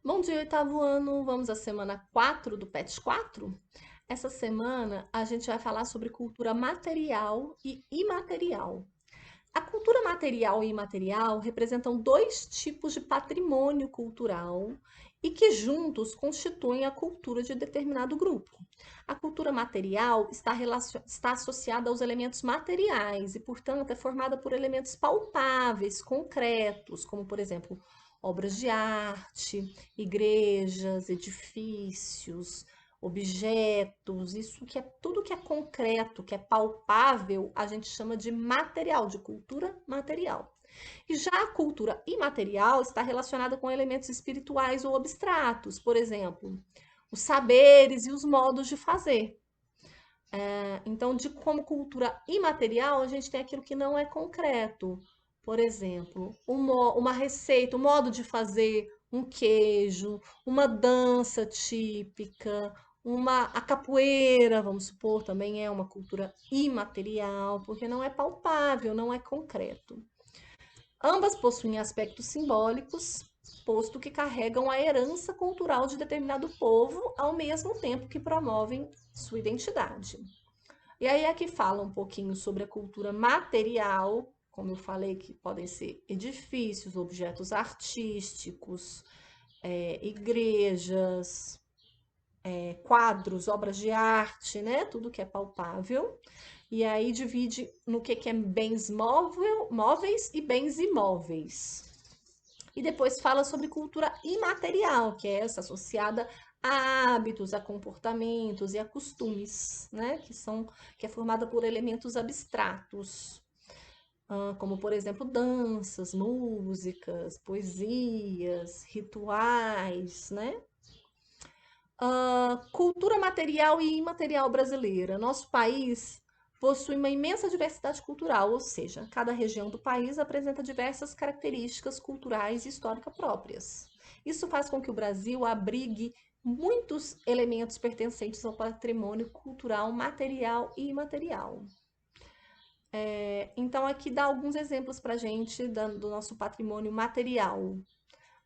Bom dia, oitavo ano. Vamos à semana 4 do PET 4? Essa semana a gente vai falar sobre cultura material e imaterial. A cultura material e imaterial representam dois tipos de patrimônio cultural e que juntos constituem a cultura de determinado grupo. A cultura material está associada aos elementos materiais e, portanto, é formada por elementos palpáveis, concretos, como, por exemplo, obras de arte, igrejas, edifícios, objetos, isso que é tudo que é concreto, que é palpável, a gente chama de material, de cultura material. E já a cultura imaterial está relacionada com elementos espirituais ou abstratos, por exemplo, os saberes e os modos de fazer. Então, como cultura imaterial, a gente tem aquilo que não é concreto. Por exemplo, uma receita, um modo de fazer um queijo, uma dança típica, a capoeira, vamos supor, também é uma cultura imaterial, porque não é palpável, não é concreto. Ambas possuem aspectos simbólicos, posto que carregam a herança cultural de determinado povo, ao mesmo tempo que promovem sua identidade. E aí aqui fala um pouquinho sobre a cultura material, como eu falei, que podem ser edifícios, objetos artísticos, igrejas, quadros, obras de arte, né? Tudo que é palpável. E aí divide no que é bens móveis e bens imóveis. E depois fala sobre cultura imaterial, que é essa associada a hábitos, a comportamentos e a costumes, né? Que é formada por elementos abstratos, como por exemplo danças, músicas, poesias, rituais, né? Cultura material e imaterial brasileira. Nosso país possui uma imensa diversidade cultural, ou seja, cada região do país apresenta diversas características culturais e históricas próprias. Isso faz com que o Brasil abrigue muitos elementos pertencentes ao patrimônio cultural material e imaterial. Então, aqui dá alguns exemplos para a gente do nosso patrimônio material.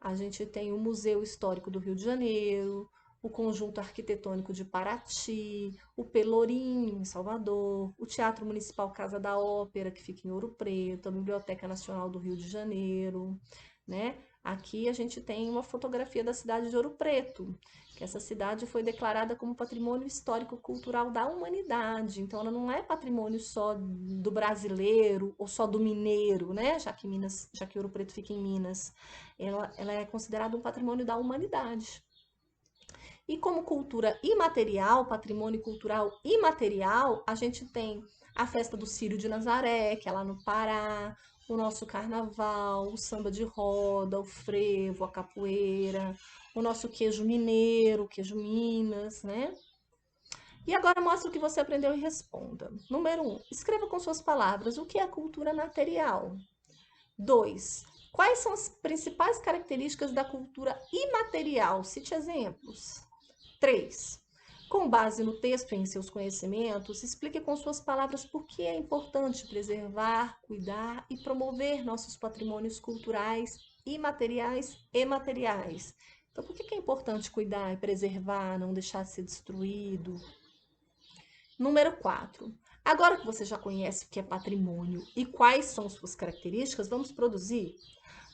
A gente tem o Museu Histórico do Rio de Janeiro, o Conjunto Arquitetônico de Paraty, o Pelourinho, em Salvador, o Teatro Municipal Casa da Ópera, que fica em Ouro Preto, a Biblioteca Nacional do Rio de Janeiro, né? Aqui a gente tem uma fotografia da cidade de Ouro Preto, que essa cidade foi declarada como Patrimônio Histórico-Cultural da Humanidade. Então, ela não é patrimônio só do brasileiro ou só do mineiro, né? Já que Ouro Preto fica em Minas. Ela é considerada um patrimônio da humanidade. E como cultura imaterial, patrimônio cultural imaterial, a gente tem a festa do Círio de Nazaré, que é lá no Pará, o nosso carnaval, o samba de roda, o frevo, a capoeira, o nosso queijo mineiro, o queijo Minas, né? E agora mostra o que você aprendeu e responda. Número 1, escreva com suas palavras o que é cultura material. 2, quais são as principais características da cultura imaterial? Cite exemplos. 3, com base no texto e em seus conhecimentos, explique com suas palavras por que é importante preservar, cuidar e promover nossos patrimônios culturais imateriais e materiais. Então, por que é importante cuidar e preservar, não deixar de ser destruído? Número 4. Agora que você já conhece o que é patrimônio e quais são suas características, vamos produzir?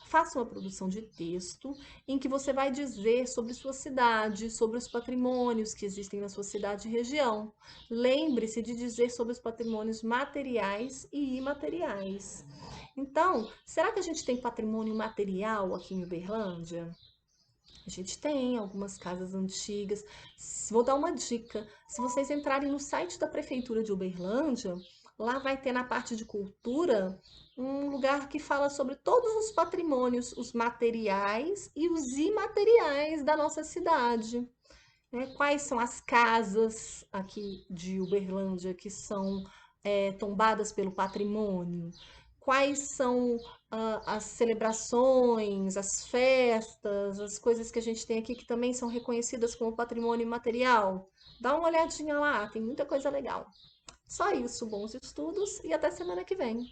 Faça uma produção de texto em que você vai dizer sobre sua cidade, sobre os patrimônios que existem na sua cidade e região. Lembre-se de dizer sobre os patrimônios materiais e imateriais. Então, será que a gente tem patrimônio material aqui em Uberlândia? A gente tem algumas casas antigas. Vou dar uma dica. Se vocês entrarem no site da Prefeitura de Uberlândia, lá vai ter na parte de cultura um lugar que fala sobre todos os patrimônios, os materiais e os imateriais da nossa cidade, né? Quais são as casas aqui de Uberlândia que são tombadas pelo patrimônio? Quais são as celebrações, as festas, as coisas que a gente tem aqui que também são reconhecidas como patrimônio imaterial? Dá uma olhadinha lá, tem muita coisa legal. Só isso, bons estudos e até semana que vem.